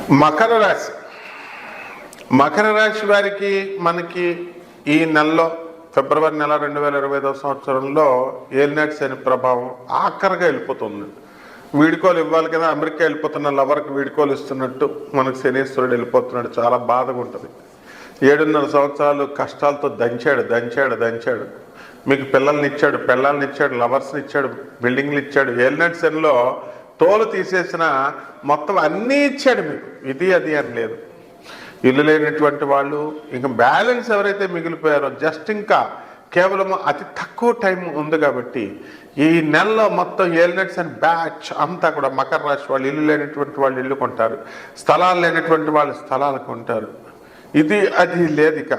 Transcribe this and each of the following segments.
మకర రాశి మకర రాశి వారికి మనకి ఈ నెలలో ఫిబ్రవరి నెల 2025 సంవత్సరంలో ఏలినాటి శని ప్రభావం ఆఖరిగా వెళ్ళిపోతుంది. వీడుకోలు ఇవ్వాలి కదా, అమెరికా వెళ్ళిపోతున్న లవర్కి వీడుకోలు ఇస్తున్నట్టు మనకు శనీశ్వరుడు వెళ్ళిపోతున్నాడు. చాలా బాధగా ఉంటుంది. 7.5 సంవత్సరాలు కష్టాలతో దంచాడు. మీకు పిల్లల్ని ఇచ్చాడు, పెళ్ళాలని ఇచ్చాడు, లవర్స్ని ఇచ్చాడు, బిల్డింగ్లు ఇచ్చాడు. ఏలినాటి శనిలో తోలు తీసేసిన మొత్తం అన్నీ ఇచ్చాడు మీకు. ఇది అది అని లేదు. ఇల్లు లేనటువంటి వాళ్ళు ఇంకా బ్యాలెన్స్ ఎవరైతే మిగిలిపోయారో జస్ట్ ఇంకా కేవలం అతి తక్కువ టైం ఉంది కాబట్టి ఈ నెలలో మొత్తం ఏలినాటి శని బ్యాచ్ అంతా కూడా మకర రాశి వాళ్ళు, ఇల్లు లేనటువంటి వాళ్ళు ఇల్లు కొంటారు, స్థలాలు లేనటువంటి వాళ్ళు స్థలాలు కొంటారు. ఇది అది లేదు. ఇక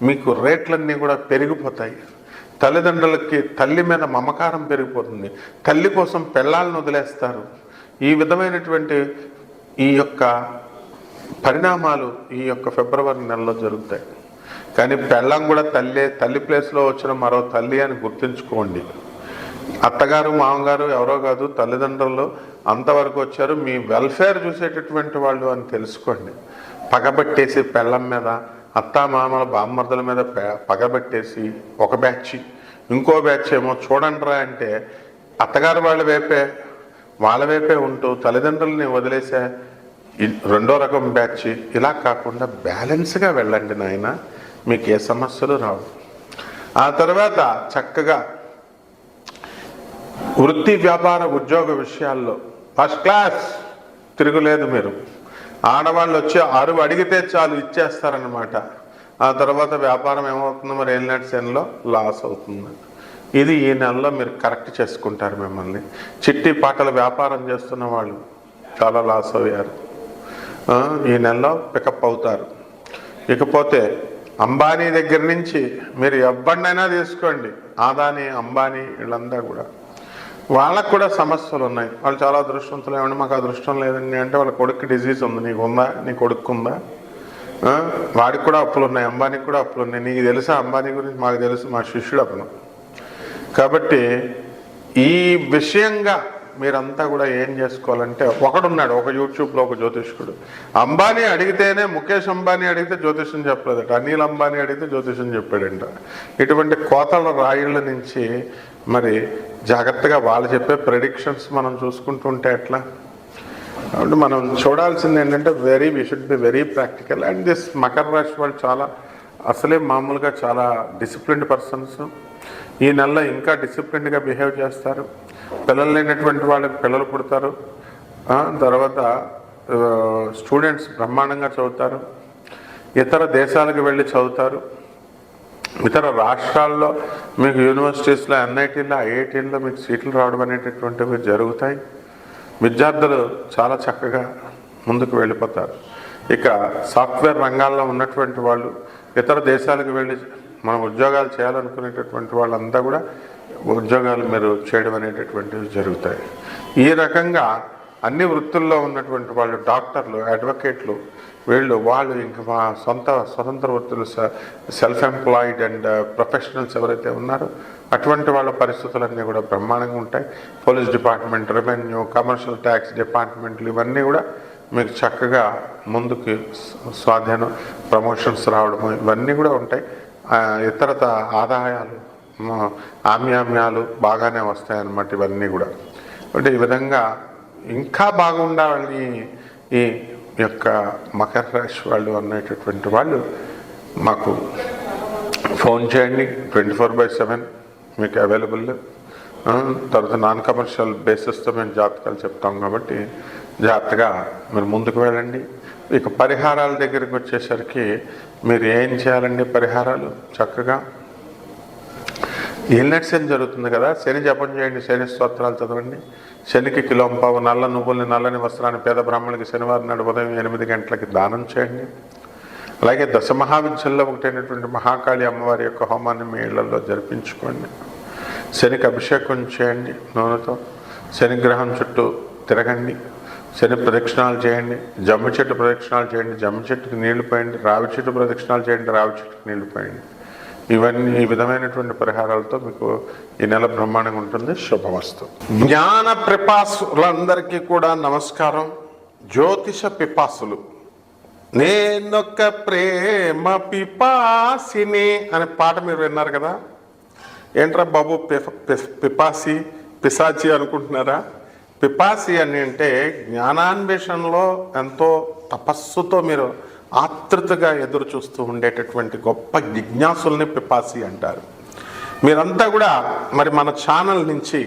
మీకు రేట్లన్నీ కూడా పెరిగిపోతాయి. తల్లిదండ్రులకి తల్లి మీద మమకారం పెరిగిపోతుంది. తల్లి కోసం పెళ్ళాలను వదిలేస్తారు. ఈ విధమైనటువంటి ఈ యొక్క పరిణామాలు ఈ యొక్క ఫిబ్రవరి నెలలో జరుగుతాయి. కానీ పెళ్ళం కూడా తల్లి ప్లేస్లో వచ్చిన మరో తల్లి అని గుర్తుంచుకోండి. అత్తగారు మామగారు ఎవరో కాదు, తల్లిదండ్రులు అంతవరకు వచ్చారు. మీ వెల్ఫేర్ చూసేటటువంటి వాళ్ళు అని తెలుసుకోండి. పగబట్టేసి పెళ్ళం మీద, అత్తామామల బామ్మర్దల మీద పగబట్టేసి ఒక బ్యాచ్, ఇంకో బ్యాచ్ ఏమో చూడండిరా అంటే అత్తగారు వాళ్ళ వైపే ఉంటూ తల్లిదండ్రులని వదిలేసే రెండో రకం బ్యాచ్. ఇలా కాకుండా బ్యాలెన్స్గా వెళ్ళండి నాయన, మీకు ఏ సమస్యలు రావు. ఆ తర్వాత చక్కగా వృత్తి వ్యాపార ఉద్యోగ విషయాల్లో ఫస్ట్ క్లాస్, తిరుగులేదు. మీరు ఆడవాళ్ళు వచ్చి అడిగితే చాలు ఇచ్చేస్తారనమాట. ఆ తర్వాత వ్యాపారం ఏమవుతుందో మరి ఏలినాటి శనిలో లాస్ అవుతుంది. ఇది ఈ నెలలో మీరు కరెక్ట్ చేసుకుంటారు. మిమ్మల్ని చిట్టి పాటల వ్యాపారం చేస్తున్న వాళ్ళు చాలా లాస్ అయ్యారు. ఈ నెలలో పికప్ అవుతారు. ఇకపోతే అంబానీ దగ్గర నుంచి మీరు ఎవరినైనా తీసుకోండి, ఆదాని అంబానీ వీళ్ళంతా కూడా వాళ్ళకు కూడా సమస్యలు ఉన్నాయి. వాళ్ళు చాలా అదృష్టవంతులు. ఏమంటే మాకు అదృష్టం లేదండి అంటే వాళ్ళ కొడుకు డిజీజ్ ఉంది. నీకుందా? నీ కొడుకుందా? వాడికి కూడా అప్పులు ఉన్నాయి, అంబానీకి కూడా అప్పులు ఉన్నాయి. నీకు తెలుసా అంబానీ గురించి? మాకు తెలుసు, మా శిష్యుడు అప్పుడు. కాబట్టి ఈ విషయంగా మీరంతా కూడా ఏం చేసుకోవాలంటే, ఒకడున్నాడు ఒక యూట్యూబ్లో ఒక జ్యోతిష్కుడు, అంబానీ అడిగితేనే, ముఖేష్ అంబానీ అడిగితే జ్యోతిష్యం చెప్పలేదట, అనిల్ అంబానీ అడిగితే జ్యోతిష్యం చెప్పాడంట. ఇటువంటి కోతల రాయిళ్ళ నుంచి మరి జాగ్రత్తగా వాళ్ళు చెప్పే ప్రెడిక్షన్స్ మనం చూసుకుంటుంటే ఎట్లా? కాబట్టి మనం చూడాల్సింది ఏంటంటే we should be very practical. And this Makar రాశి వాళ్ళు చాలా అసలే మామూలుగా చాలా డిసిప్లిన్డ్ పర్సన్స్. ఈ నెలలో ఇంకా డిసిప్లిన్డ్గా బిహేవ్ చేస్తారు. పిల్లలు లేనటువంటి వాళ్ళకి పిల్లలు పుడతారు. తర్వాత స్టూడెంట్స్ బ్రహ్మాండంగా చదువుతారు. ఇతర దేశాలకు వెళ్ళి చదువుతారు. ఇతర రాష్ట్రాల్లో మీకు యూనివర్సిటీస్లో, ఎన్ఐటీల్లో, ఐఐటీల్లో మీకు సీట్లు రావడం అనేటటువంటివి జరుగుతాయి. విద్యార్థులు చాలా చక్కగా ముందుకు వెళ్ళిపోతారు. ఇక సాఫ్ట్వేర్ రంగాల్లో ఉన్నటువంటి వాళ్ళు, ఇతర దేశాలకు వెళ్ళి మనం ఉద్యోగాలు చేయాలనుకునేటటువంటి వాళ్ళంతా కూడా ఉద్యోగాలు మీరు చేయడం అనేటటువంటివి జరుగుతాయి. ఈ రకంగా అన్ని వృత్తుల్లో ఉన్నటువంటి వాళ్ళు, డాక్టర్లు, అడ్వకేట్లు, వాళ్ళు ఇంకా మా స్వతంత్ర వృత్తులు, సెల్ఫ్ ఎంప్లాయిడ్ అండ్ ప్రొఫెషనల్స్ ఎవరైతే ఉన్నారో అటువంటి వాళ్ళ పరిస్థితులన్నీ కూడా బ్రహ్మాండంగా ఉంటాయి. Police department, revenue, commercial tax డిపార్ట్మెంట్లు ఇవన్నీ కూడా మీకు చక్కగా ముందుకు స్వాధీనం, ప్రమోషన్స్ రావడము ఇవన్నీ కూడా ఉంటాయి. ఇతరత ఆదాయాలు, ఆమ్యామ్యాలు బాగానే వస్తాయన్నమాట. ఇవన్నీ కూడా అంటే ఈ విధంగా ఇంకా బాగుండాలని ఈ యొక్క మకర రాశి వాళ్ళు అనేటటువంటి వాళ్ళు మాకు ఫోన్ చేయండి. 24/7 మీకు అవైలబుల్. తర్వాత నాన్ కమర్షియల్ బేసిస్తో మేము జాతకాలు చెప్తాం కాబట్టి జాగ్రత్తగా మీరు ముందుకు వెళ్ళండి. ఇక పరిహారాల దగ్గరికి వచ్చేసరికి మీరు ఏం చేయాలండి? పరిహారాలు చక్కగా ఏలినాటి శని జరుగుతుంది కదా, శని జపం చేయండి, శని స్తోత్రాలు చదవండి. శనికి కిలోంపావు నల్ల నువ్వుల్ని, నల్లని వస్త్రాన్ని పేద బ్రాహ్మణులకి శనివారం నాడు ఉదయం 8 గంటలకి దానం చేయండి. అలాగే దశమహావిద్యల్లో ఒకటైనటువంటి మహాకాళి అమ్మవారి యొక్క హోమాన్ని మీ ఇళ్లలో జరిపించుకోండి. శనికి అభిషేకం చేయండి నూనెతో. శనిగ్రహం చుట్టూ తిరగండి. శని ప్రదక్షిణాలు చేయండి. జమ్మి చెట్టు ప్రదక్షిణాలు చేయండి. జమ్మి చెట్టుకి నీళ్లు పోయండి. రావి చెట్టు ప్రదక్షిణాలు చేయండి. రావి చెట్టుకి నీళ్లు పోయండి. ఇవన్నీ ఈ విధమైనటువంటి పరిహారాలతో మీకు ఈ నెల బ్రహ్మాండంగా ఉంటుంది. శుభమస్తు. జ్ఞాన పిపాసులందరికీ కూడా నమస్కారం. జ్యోతిష పిపాసులు. నేనొక్క ప్రేమ పిపాసిని అనే పాట మీరు విన్నారు కదా. ఏంట్రా బాబు పిపాసి పిశాచి అనుకుంటున్నారా? పిపాసి అని అంటే జ్ఞానాన్వేషణలో ఎంతో తపస్సుతో మీరు ఆతృతగా ఎదురు చూస్తూ ఉండేటటువంటి గొప్ప జిజ్ఞాసుల్ని పిపాసి అంటారు. మీరంతా కూడా మరి మన ఛానల్ నుంచి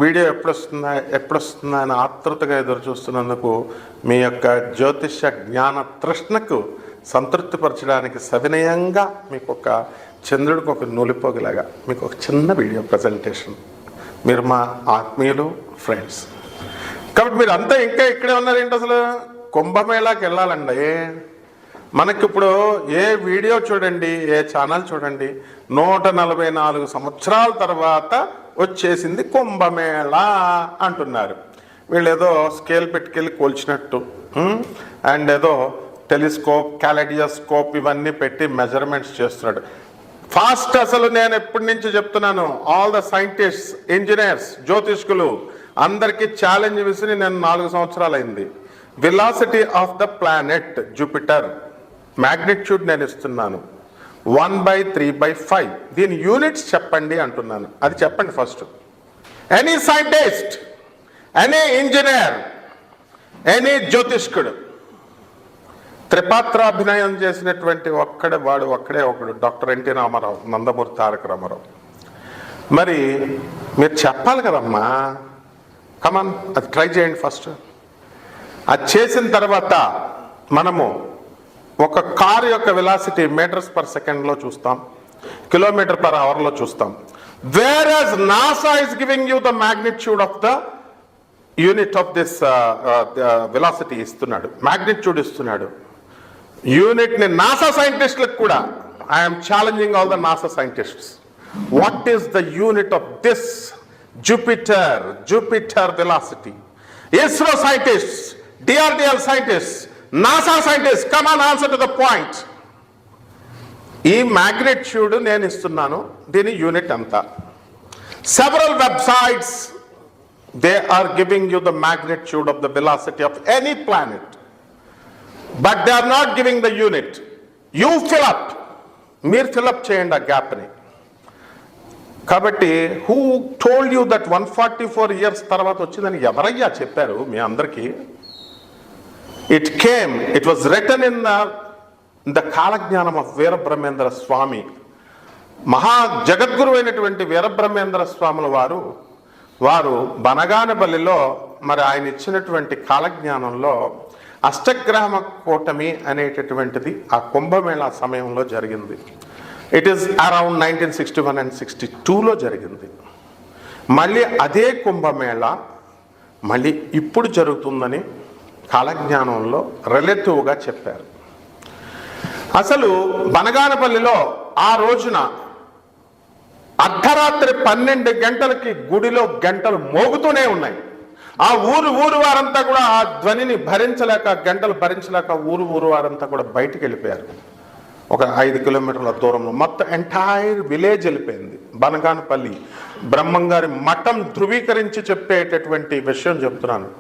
వీడియో ఎప్పుడొస్తుందా అని ఆతృతగా ఎదురు చూస్తున్నందుకు మీ యొక్క జ్యోతిష జ్ఞాన తృష్ణకు సంతృప్తిపరచడానికి సవినయంగా మీకు ఒక చంద్రుడికి ఒక నూలిపోగలాగా మీకు ఒక చిన్న వీడియో ప్రజెంటేషన్. మీరు మా ఆత్మీయులు, ఫ్రెండ్స్ కాబట్టి మీరు అంతా ఇంకా ఇక్కడే ఉన్నారేంటి? అసలు కుంభమేళాకి వెళ్ళాలండి. మనకిప్పుడు ఏ వీడియో చూడండి, ఏ ఛానల్ చూడండి, 144 సంవత్సరాల తర్వాత వచ్చేసింది కుంభమేళా అంటున్నారు. వీళ్ళు ఏదో స్కేల్ పెట్టుకెళ్ళి కోల్చినట్టు అండ్ ఏదో టెలిస్కోప్, క్యాలెడియోస్కోప్ ఇవన్నీ పెట్టి మెజర్మెంట్స్ చేస్తున్నాడు. ఫాస్ట్ అసలు నేను ఎప్పటి నుంచి చెప్తున్నాను, ఆల్ ద సైంటిస్ట్స్, ఇంజనీర్స్, జ్యోతిష్కులు అందరికీ ఛాలెంజ్ విసిరి నేను 4 సంవత్సరాలు అయింది. Velocity of the planet Jupiter magnitude నేను ఇస్తున్నాను 1/3/5. దీని యూనిట్స్ చెప్పండి అంటున్నాను. అది చెప్పండి first. Any scientist, any engineer, any జ్యోతిష్కుడు త్రిపాత్రాభినయం చేసినటువంటి ఒక్కడే ఒకడు డాక్టర్ ఎన్టీ రామారావు, నందమూరి తారక రామారావు. మరి మీరు చెప్పాలి కదమ్మా, కమాన్ అది ట్రై చేయండి ఫస్ట్. అది చేసిన తర్వాత మనము ఒక కారు యొక్క వెలాసిటీ మీటర్స్ పర్ సెకండ్లో చూస్తాం, కిలోమీటర్ పర్ అవర్లో చూస్తాం. Whereas NASA is giving you the magnitude of the unit of this velocity ఇస్తున్నాడు, మ్యాగ్నిట్యూడ్ ఇస్తున్నాడు. యూనిట్ని నాసా సైంటిస్టులకు కూడా I'm challenging all the NASA scientists. What is the unit of this Jupiter velocity? ISRO scientists, DRDL scientists, NASA scientist, come on answer to the point. ఈ magnitude నేను ఇస్తున్నాను, దీని unit ఎంత? Several websites they are giving you the magnitude of the velocity of any planet, but they are not giving the unit. You fill up, మీరు fill up చేయండి ఆ గ్యాప్ని. కాబట్టి who told you that 144 years తర్వాత వచ్చిందని ఎవరయ్యా చెప్పారు మీ అందరికీ? It was written in the Kalagnanam of Veerabrahmendra Swami. మహా జగద్గురు అయినటువంటి వీరబ్రహ్మేంద్ర స్వాముల వారు బనగానపల్లిలో మరి ఆయన ఇచ్చినటువంటి కాలజ్ఞానంలో అష్టగ్రామ కూటమి అనేటటువంటిది ఆ కుంభమేళా సమయంలో జరిగింది. ఇట్ ఈస్ అరౌండ్ 1961 and 62లో జరిగింది. మళ్ళీ అదే కుంభమేళా మళ్ళీ ఇప్పుడు జరుగుతుందని కాలజ్ఞానంలో రిలేటివ్గా చెప్పారు. అసలు బనగానపల్లిలో ఆ రోజున అర్ధరాత్రి 12 గంటలకి గుడిలో గంటలు మోగుతూనే ఉన్నాయి. ఆ ఊరు వారంతా కూడా ఆ ధ్వనిని భరించలేక, గంటలు భరించలేక ఊరు వారంతా కూడా బయటికి వెళ్ళిపోయారు. ఒక 5 కిలోమీటర్ల దూరంలో మొత్తం ఎంటైర్ విలేజ్ వెళ్ళిపోయింది. బనగానపల్లి బ్రహ్మంగారి మఠం ధృవీకరించి చెప్పేటటువంటి విషయం చెప్తున్నాను.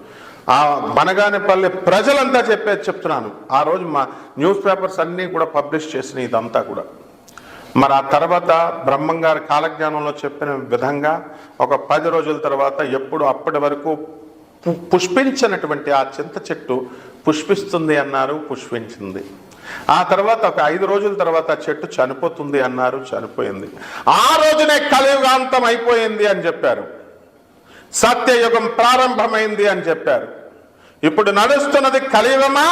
ఆ బనగానపల్లి ప్రజలంతా చెప్తున్నాను. ఆ రోజు మా న్యూస్ పేపర్స్ అన్నీ కూడా పబ్లిష్ చేసిన ఇదంతా కూడా. మరి ఆ తర్వాత బ్రహ్మంగారి కాలజ్ఞానంలో చెప్పిన విధంగా ఒక 10 రోజుల తర్వాత ఎప్పుడు అప్పటి వరకు పుష్పించినటువంటి ఆ చింత చెట్టు పుష్పిస్తుంది అన్నారు, పుష్పించింది. ఆ తర్వాత ఒక 5 రోజుల తర్వాత చెట్టు చనిపోతుంది అన్నారు, చనిపోయింది. ఆ రోజునే కలియుగాంతం అయిపోయింది అని చెప్పారు. సత్యయుగం ప్రారంభమైంది అని చెప్పారు. ఇప్పుడు నడుస్తున్నది కలియుగమా,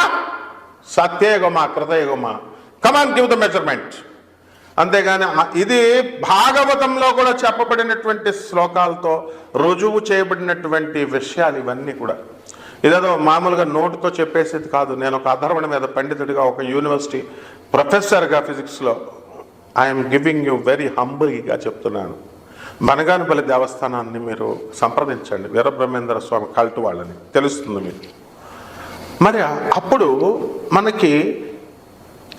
సత్యయుగమా, కృతయుగమా? కమాన్, గివ్ ద మెజర్మెంట్. అంతేగాని ఇది భాగవతంలో కూడా చెప్పబడినటువంటి శ్లోకాలతో రుజువు చేయబడినటువంటి విషయాలు ఇవన్నీ కూడా. ఇదేదో మామూలుగా నోటుతో చెప్పేసేది కాదు. నేను ఒక అధర్వణ మీద పండితుడిగా, ఒక యూనివర్సిటీ ప్రొఫెసర్గా ఫిజిక్స్లో ఐఎమ్ గివింగ్ యూ వెరీ హంబుల్గా చెప్తున్నాను. బనగానపల్లి దేవస్థానాన్ని మీరు సంప్రదించండి, వీరబ్రహ్మేంద్ర స్వామి కల్టు వాళ్ళని, తెలుస్తుంది మీకు. మరి అప్పుడు మనకి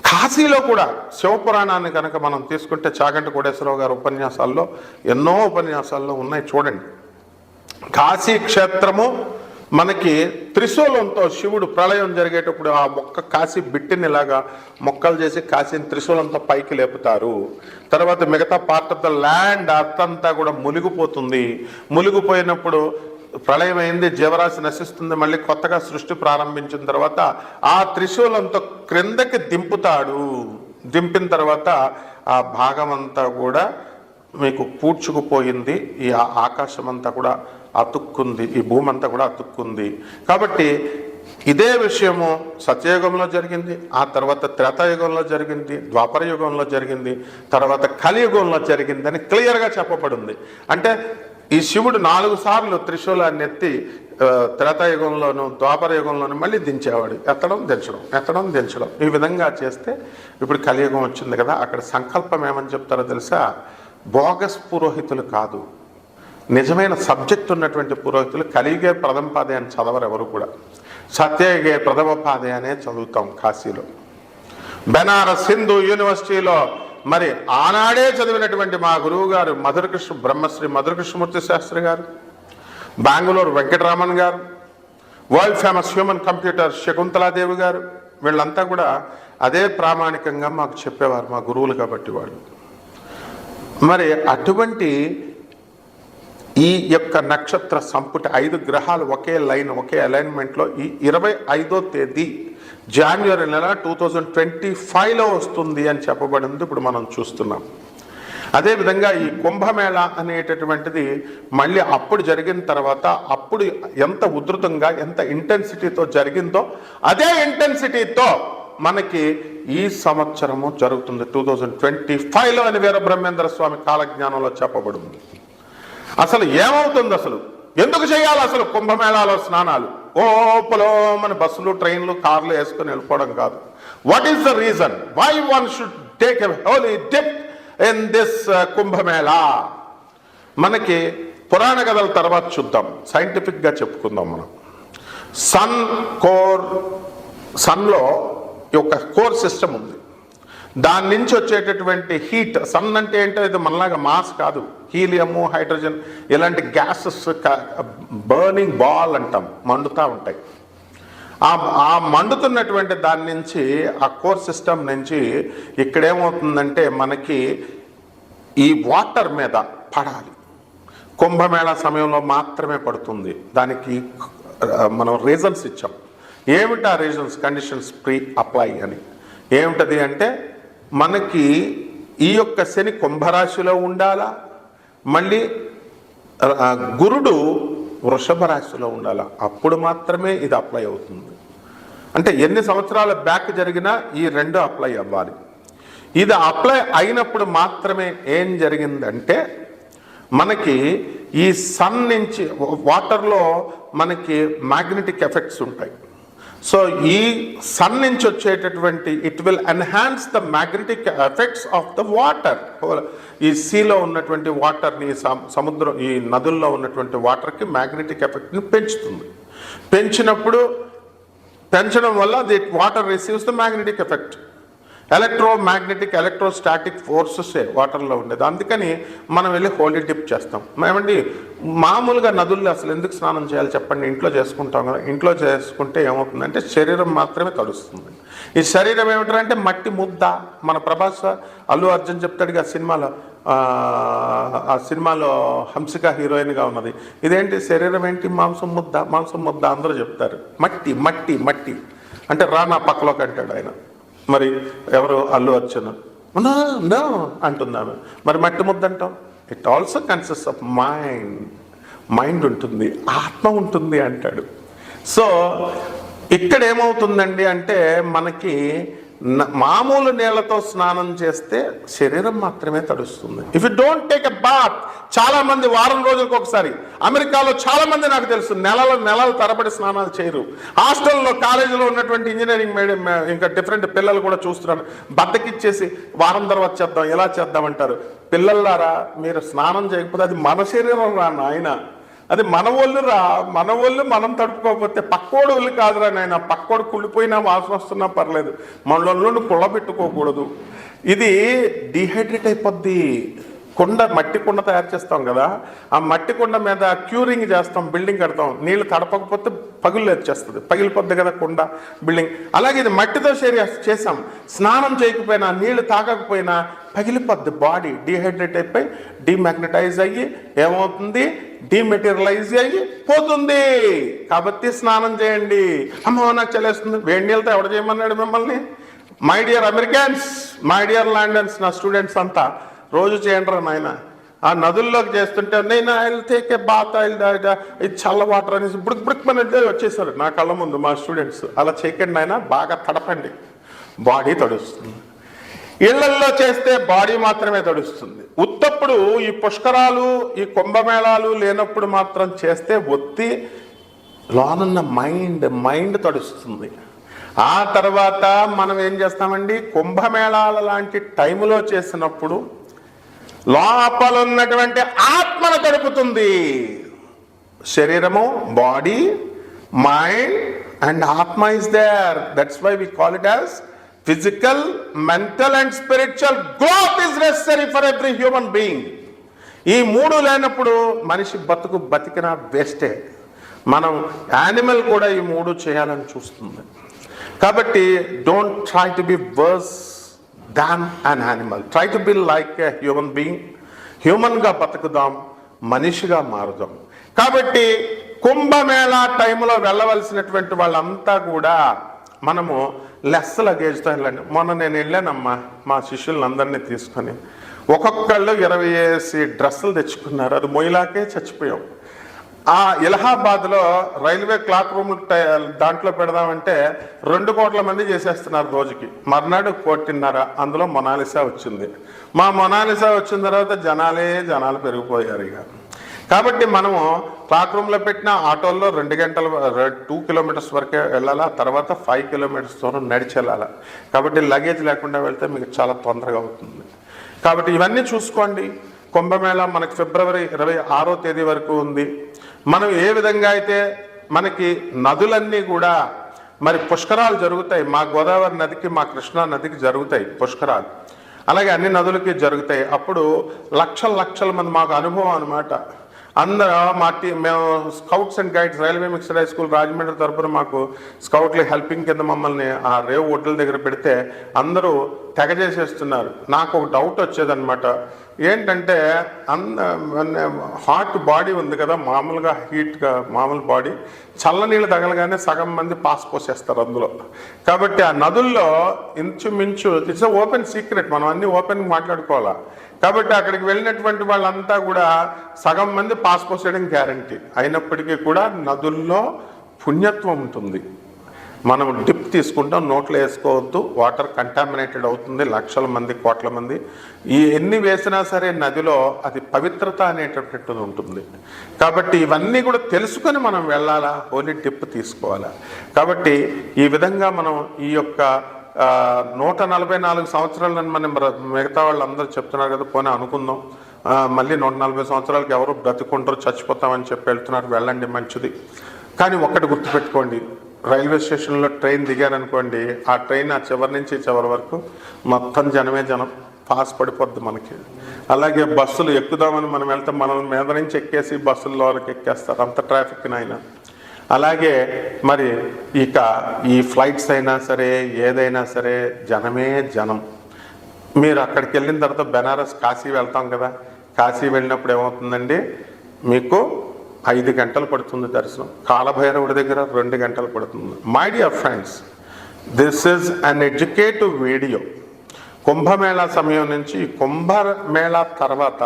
కాశీలో కూడా శివపురాణాన్ని కనుక మనం తీసుకుంటే చాగంటి కోటేశ్వరరావు గారి ఉపన్యాసాల్లో ఎన్నో ఉపన్యాసాల్లో ఉన్నాయి, చూడండి. కాశీ క్షేత్రము మనకి త్రిశూలంతో శివుడు ప్రళయం జరిగేటప్పుడు ఆ మొక్క కాసి బిట్టినిలాగా మొక్కలు చేసి కాసిన త్రిశూలంతో పైకి లేపుతారు. తర్వాత మిగతా పార్ట్ ఆఫ్ ద ల్యాండ్ అంతా కూడా మునిగిపోతుంది. మునిగిపోయినప్పుడు ప్రళయం అయింది, జీవరాశి నశిస్తుంది, మళ్ళీ కొత్తగా సృష్టి ప్రారంభించిన తర్వాత ఆ త్రిశూలంతో క్రిందకి దింపుతాడు. దింపిన తర్వాత ఆ భాగం అంతా కూడా మీకు పూడ్చుకుపోయింది. ఈ ఆకాశం అంతా కూడా అతుక్కుంది, ఈ భూమి అంతా కూడా అతుక్కుంది. కాబట్టి ఇదే విషయము సత్యయుగంలో జరిగింది, ఆ తర్వాత త్రేతాయుగంలో జరిగింది, ద్వాపర యుగంలో జరిగింది, తర్వాత కలియుగంలో జరిగిందని క్లియర్గా చెప్పబడింది. అంటే ఈ శివుడు 4 సార్లు త్రిశూలాన్ని ఎత్తి త్రేతాయుగంలోను ద్వాపర యుగంలోను మళ్ళీ దించేవాడు. ఎత్తడం దించడం, ఎత్తడం దించడం, ఈ విధంగా చేస్తే ఇప్పుడు కలియుగం వచ్చింది కదా. అక్కడ సంకల్పం ఏమని చెప్తారో తెలుసా? బోగస్ పురోహితులు కాదు, నిజమైన సబ్జెక్ట్ ఉన్నటువంటి పురోహితులు. కలియుగే ప్రథమ పాదే అని చదవరు ఎవరు కూడా, సత్యయుగే ప్రథమ పాదే అనే చదువుతాం కాశీలో. బెనారస్ హిందూ యూనివర్సిటీలో మరి ఆనాడే చదివినటువంటి మా గురువు గారు బ్రహ్మశ్రీ మధురకృష్ణమూర్తి శాస్త్రి గారు, బెంగళూరు వెంకటరామన్ గారు, world famous human computer Shakuntala Devi గారు, వీళ్ళంతా కూడా అదే ప్రామాణికంగా మాకు చెప్పేవారు, మా గురువులు కాబట్టి వాళ్ళు. మరి అటువంటి ఈ యొక్క నక్షత్ర సంపుటి 5 గ్రహాలు ఒకే లైన్, ఒకే అలైన్మెంట్లో ఈ 25వ తేదీ జనవరి నెల 2025లో వస్తుంది అని చెప్పబడింది. ఇప్పుడు మనం చూస్తున్నాం. అదేవిధంగా ఈ కుంభమేళ అనేటటువంటిది మళ్ళీ అప్పుడు జరిగిన తర్వాత, అప్పుడు ఎంత ఉధృతంగా ఎంత ఇంటెన్సిటీతో జరిగిందో అదే ఇంటెన్సిటీతో మనకి ఈ సంవత్సరము జరుగుతుంది 2025లో అని వీరబ్రహ్మేంద్ర స్వామి కాలజ్ఞానంలో చెప్పబడింది. అసలు ఏమవుతుంది, అసలు ఎందుకు చేయాలి అసలు కుంభమేళాలో స్నానాలు? ఓపలో మన బస్సులు ట్రైన్లు కార్లు వేసుకొని వెళ్ళిపోవడం కాదు. What is the reason why one should take a holy dip in this Kumbh Mela? మనకి పురాణ కథల తర్వాత చూద్దాం, సైంటిఫిక్గా చెప్పుకుందాం. మనం సన్లో ఒక కోర్ సిస్టమ్ ఉంది. దాని నుంచి వచ్చేటటువంటి హీట్, సన్ అంటే ఏంటో ఇది మనలాగా మాస్ కాదు, హీలియము హైడ్రోజన్ ఇలాంటి గ్యాసెస్ బర్నింగ్ బాల్ అంటాం, మండుతూ ఉంటాయి. ఆ మండుతున్నటువంటి దాని నుంచి, ఆ కోర్ సిస్టమ్ నుంచి ఇక్కడేమవుతుందంటే మనకి ఈ వాటర్ మీద పడాలి. కుంభమేళా సమయంలో మాత్రమే పడుతుంది. దానికి మనం రీజన్స్ ఇచ్చాం. ఏమిటి ఆ రీజన్స్? కండిషన్స్ ప్రీ అప్లై అని. ఏమిటది అంటే మనకి ఈ యొక్క శని కుంభరాశిలో ఉండాలా, మళ్ళీ గురుడు వృషభ రాశిలో ఉండాలా, అప్పుడు మాత్రమే ఇది అప్లై అవుతుంది. అంటే ఎన్ని సంవత్సరాల బ్యాక్ జరిగినా ఈ 2 అప్లై అవ్వాలి. ఇది అప్లై అయినప్పుడు మాత్రమే ఏం జరిగిందంటే మనకి ఈ సన్ నుంచి వాటర్లో మనకి మ్యాగ్నెటిక్ ఎఫెక్ట్స్ ఉంటాయి. సో ఈ సన్ నుంచి వచ్చేటటువంటి it will enhance the magnetic effects of the water. ఈ సీలో ఉన్నటువంటి వాటర్ని, సముద్రం, ఈ నదుల్లో ఉన్నటువంటి వాటర్కి మ్యాగ్నెటిక్ ఎఫెక్ట్ని పెంచుతుంది. పెంచడం వల్ల the water receives the magnetic effect. Electrostatic ఫోర్సెసే వాటర్లో ఉండేది. అందుకని మనం వెళ్ళి హోలీ డిప్ చేస్తాం. ఏమండి, మామూలుగా నదుల్లో అసలు ఎందుకు స్నానం చేయాలి చెప్పండి? ఇంట్లో చేసుకుంటాం కదా. ఇంట్లో చేసుకుంటే ఏమవుతుందంటే శరీరం మాత్రమే తడుస్తుంది. ఈ శరీరం ఏమిటంటే మట్టి ముద్ద. మన ప్రభాస్ అల్లు అర్జున్ చెప్తాడు ఆ సినిమాలో హంసిక హీరోయిన్గా ఉన్నది, ఇదేంటి శరీరం ఏంటి? మాంసం ముద్ద అందరూ చెప్తారు. మట్టి మట్టి మట్టి అంటే రా నా పక్కలోకి అంటాడు ఆయన. మరి ఎవరు? అల్లు అర్జున్. నో అంటున్నాను. మరి మట్టి ముద్ద అంటాం. It also consist of mind ఉంటుంది, ఆత్మ ఉంటుంది అంటాడు. సో ఇక్కడ ఏమవుతుందండి అంటే మనకి మామూలు నీళ్లతో స్నానం చేస్తే శరీరం మాత్రమే తడుస్తుంది. If you don't take a bath, చాలా మంది వారం రోజులకు ఒకసారి, అమెరికాలో చాలా మంది నాకు తెలుసు నెలల తరబడి స్నానాలు చేయరు. హాస్టల్లో కాలేజీలో ఉన్నటువంటి ఇంజనీరింగ్ మీడియం ఇంకా డిఫరెంట్ పిల్లలు కూడా చూస్తున్నాను, బద్దకిచ్చేసి వారం తర్వాత చేద్దాం, ఎలా చేద్దామంటారు. పిల్లలారా, మీరు స్నానం చేయకపోతే అది మన శరీరం రా నాయన, అది మన ఒళ్ళు మనం తడుపుకోకపోతే పక్కోడు ఒళ్ళు కాదురా నాయన. పక్కోడు కుళ్ళిపోయినా వాసన వస్తున్నా పర్లేదు, మన ఒళ్ళు కుళ్ళబెట్టుకోకూడదు. ఇది డిహైడ్రేట్ అయిపోద్ది. కుండ, మట్టి కుండ తయారు చేస్తాం కదా, ఆ మట్టి కుండ మీద క్యూరింగ్ చేస్తాం, బిల్డింగ్ కడతాం. నీళ్లు తడపకపోతే పగులు వచ్చేస్తుంది, పగిలిపోద్ది కదా కుండ, బిల్డింగ్. అలాగే ఇది మట్టితో చేసాం. స్నానం చేయకపోయినా, నీళ్లు తాగకపోయినా పగిలిపోద్ది. బాడీ డీహైడ్రేట్ అయిపోయి డీమాగ్నటైజ్ అయ్యి ఏమవుతుంది, డీమెటీరియలైజ్ అయ్యి పోతుంది. కాబట్టి స్నానం చేయండి. అమ్మో నాకు చలేస్తుంది, వేడి నీళ్ళతో ఎవడు చేయమన్నాడు మిమ్మల్ని? My dear Americans, my dear London's, నా స్టూడెంట్స్ అంతా రోజు చేయండి రా నాయన. ఆ నదుల్లోకి చేస్తుంటే నేను ఐల్ టేక్ ఏ బాత్, ఇది చల్ల వాటర్ అనేసి బుడుక్ వచ్చేసారు నా కళ్ళ ముందు మా స్టూడెంట్స్. అలా చేయకండి నాయన, బాగా తడపండి, బాడీ తడుస్తుంది. ఇళ్లల్లో చేస్తే బాడీ మాత్రమే తడుస్తుంది. ఉత్తప్పుడు ఈ పుష్కరాలు, ఈ కుంభమేళాలు లేనప్పుడు మాత్రం చేస్తే ఒత్తి లోనున్న మైండ్ తడుస్తుంది. ఆ తర్వాత మనం ఏం చేస్తామండి, కుంభమేళాల లాంటి టైములో చేసినప్పుడు లోపల ఉన్నటువంటి ఆత్మను తడుపుతుంది. శరీరము, బాడీ, మైండ్ అండ్ ఆత్మ is there. That's why we call it as physical, mental and spiritual growth is necessary for every human being. ఈ మూడు లేనప్పుడు మనిషి బతికిన వేస్టే. మనం యానిమల్ కూడా ఈ మూడు చేయాలని చూస్తుంది. కాబట్టి don't try to be worse than an animal, try to be like a human being. హ్యూమన్గా బతుకుదాం, మనిషిగా మారుదాం. కాబట్టి కుంభమేళా టైంలో వెళ్ళవలసినటువంటి వాళ్ళంతా కూడా మనము లెస్ లగేజ్తో వెళ్ళండి. మొన్న నేను వెళ్ళానమ్మా, మా శిష్యులందరినీ తీసుకొని ఒక్కొక్కళ్ళు 20 డ్రెస్సులు తెచ్చుకున్నారు. అది మొయిలాకే చచ్చిపోయాం. ఆ ఇలహాబాద్లో రైల్వే క్లాక్ రూమ్ దాంట్లో పెడదామంటే 2 కోట్ల మంది చేసేస్తున్నారు రోజుకి. మర్నాడు 1.5 కోటి, అందులో మొనాలిసా వచ్చింది. మా మొనాలిసా వచ్చిన తర్వాత జనాలు పెరిగిపోయారు ఇక. కాబట్టి మనము క్లాక్ రూమ్లో పెట్టిన ఆటోల్లో 2 గంటలు 2 కిలోమీటర్స్ వరకే వెళ్ళాలా, తర్వాత 5 కిలోమీటర్స్ దూరం నడిచి వెళ్ళాలా. కాబట్టి లగేజ్ లేకుండా వెళ్తే మీకు చాలా తొందరగా అవుతుంది. కాబట్టి ఇవన్నీ చూసుకోండి. కుంభమేళా మనకి ఫిబ్రవరి 26వ తేదీ వరకు ఉంది. మనం ఏ విధంగా అయితే మనకి నదులన్నీ కూడా మరి పుష్కరాలు జరుగుతాయి. మా గోదావరి నదికి, మా కృష్ణా నదికి జరుగుతాయి పుష్కరాలు, అలాగే అన్ని నదులకి జరుగుతాయి. అప్పుడు లక్షల మంది, మాకు అనుభవం అనమాట. అందరూ మేము scouts and guides, railway mixed high school Rajahmundry తరపున మాకు స్కౌట్లు హెల్పింగ్ కింద మమ్మల్ని ఆ రేవు ఒడ్డుల దగ్గర పెడితే అందరూ తెగ చేసేస్తున్నారు. నాకు ఒక డౌట్ వచ్చేదన్నమాట. ఏంటంటే హాట్ బాడీ ఉంది కదా, మామూలుగా హీట్గా మామూలు బాడీ, చల్లనీళ్ళు తగలగానే సగం మంది పాస్ పోసేస్తారు అందులో. కాబట్టి ఆ నదుల్లో ఇంచుమించు ఇట్స్ ఓపెన్ సీక్రెట్, మనం అన్నీ ఓపెన్ మాట్లాడుకోవాలా. కాబట్టి అక్కడికి వెళ్ళినటువంటి వాళ్ళంతా కూడా సగం మంది పాస్ పోసేయడం గ్యారంటీ. అయినప్పటికీ కూడా నదుల్లో పుణ్యత్వం ఉంటుంది. మనం డిప్ తీసుకుంటాం, నోట్లో వేసుకోవద్దు, వాటర్ కంటామినేటెడ్ అవుతుంది. లక్షల మంది, కోట్ల మంది ఎన్ని వేసినా సరే నదిలో అది పవిత్రత అనేటటువంటిది ఉంటుంది. కాబట్టి ఇవన్నీ కూడా తెలుసుకొని మనం వెళ్ళాలా, హోలీ డిప్ తీసుకోవాలా. కాబట్టి ఈ విధంగా మనం ఈ యొక్క 144 సంవత్సరాలని మనం మిగతా వాళ్ళు అందరూ చెప్తున్నారు కదా, పోనీ అనుకుందాం మళ్ళీ 140 సంవత్సరాలకి ఎవరు బ్రతుకుంటారు, చచ్చిపోతామని చెప్పి వెళ్తున్నారు. వెళ్ళండి, మంచిది. కానీ ఒక్కటి గుర్తుపెట్టుకోండి, రైల్వే స్టేషన్లో ట్రైన్ దిగారనుకోండి, ఆ ట్రైన్ ఆ చివరి నుంచి చివరి వరకు మొత్తం జనమే జనం, పాస్ పడిపోద్ది మనకి. అలాగే బస్సులు ఎక్కుదామని మనం వెళ్తే మనల్ని మీద నుంచి ఎక్కేసి బస్సుల్లోకి ఎక్కేస్తారు, అంత ట్రాఫిక్ అయినా. అలాగే మరి ఇక ఈ ఫ్లైట్స్ అయినా సరే, ఏదైనా సరే జనమే జనం. మీరు అక్కడికి వెళ్ళిన తర్వాత బెనారస్, కాశీ వెళ్తాం కదా, కాశీ వెళ్ళినప్పుడు ఏమవుతుందండి, మీకు 5 గంటలు పడుతుంది దర్శనం. కాలభైరవుడి దగ్గర 2 గంటలు పడుతుంది. My dear friends, this is an educative video. Kumbh Mela సమయం నుంచి, కుంభమేళా తర్వాత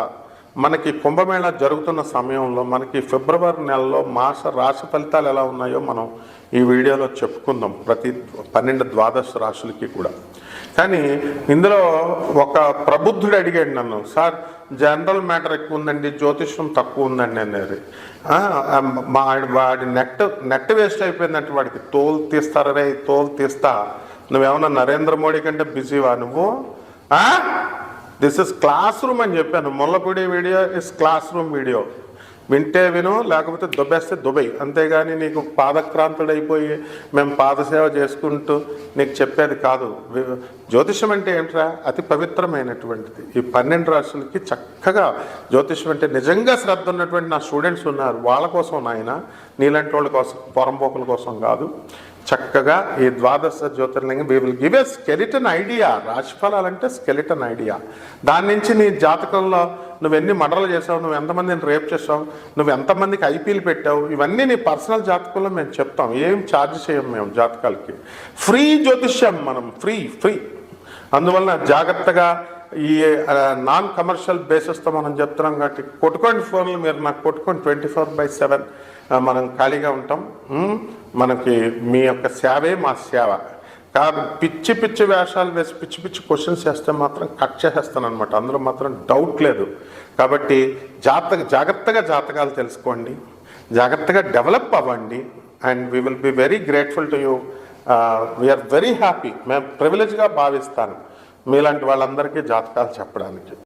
మనకి కుంభమేళా జరుగుతున్న సమయంలో మనకి ఫిబ్రవరి నెలలో మాస రాశి ఫలితాలు ఎలా ఉన్నాయో మనం ఈ వీడియోలో చెప్పుకుందాం, ప్రతి 12 ద్వాదశ రాశులకి కూడా. కానీ ఇందులో ఒక ప్రబుద్ధుడు అడిగాడు నన్ను, సార్ జనరల్ మ్యాటర్ ఎక్కువ ఉందండి, జ్యోతిష్యం తక్కువ ఉందండి అనేది. వాడి నెట్ వేస్ట్ అయిపోయిందంటే వాడికి తోలు తీస్తారే, తోలు తీస్తా. నువ్వేమన్నా నరేంద్ర మోడీ కంటే బిజీవా నువ్వు? దిస్ ఇస్ క్లాస్ రూమ్ అని చెప్పాను. Mullapudi video is class room video. వింటే విను, లేకపోతే దుబ్బేస్తే దుబై. అంతేగాని నీకు పాదక్రాంతుడైపోయి మేము పాదసేవ చేసుకుంటూ నీకు చెప్పేది కాదు. జ్యోతిషం అంటే ఏంట్రా? అతి పవిత్రమైనటువంటిది. ఈ 12 రాశులకి చక్కగా జ్యోతిషం అంటే నిజంగా శ్రద్ధ ఉన్నటువంటి నా స్టూడెంట్స్ ఉన్నారు. వాళ్ళ కోసం నాయన, నీలాంటి వాళ్ళ కోసం, పొరంపోకుల కోసం కాదు. చక్కగా ఈ ద్వాదశ జ్యోతిర్లింగం we will give a skeleton idea. రాశిఫలాలంటే స్కెలిటన్ ఐడియా. దాని నుంచి నీ జాతకంలో నువ్వు ఎన్ని మర్డర్లు చేసావు, నువ్వు ఎంతమందిని రేప్ చేసావు, నువ్వు ఎంతమందికి ఐపీలు పెట్టావు, ఇవన్నీ నీ పర్సనల్ జాతకంలో మేము చెప్తాం. ఏం ఛార్జ్ చేయం మేము జాతకాలకి. ఫ్రీ జ్యోతిష్యం మనం, ఫ్రీ. అందువలన జాగ్రత్తగా ఈ నాన్ కమర్షియల్ బేసిస్తో మనం చెప్తున్నాం కాబట్టి కొట్టుకోండి ఫోన్లు, మీరు నాకు కొట్టుకోండి. 24/7 మనం ఖాళీగా ఉంటాం. మనకి మీ యొక్క సేవే మా సేవ కాదు. పిచ్చి వేషాలు వేసి పిచ్చి క్వశ్చన్స్ వేస్తే మాత్రం కట్ చేసేస్తాను అనమాట. అందులో మాత్రం డౌట్ లేదు. కాబట్టి జాగ్రత్తగా జాతకాలు తెలుసుకోండి, జాగ్రత్తగా డెవలప్ అవ్వండి. And we will be very grateful to you. We are very happy. మేము ప్రివిలేజ్గా భావిస్తాను మీలాంటి వాళ్ళందరికీ జాతకాలు చెప్పడానికి.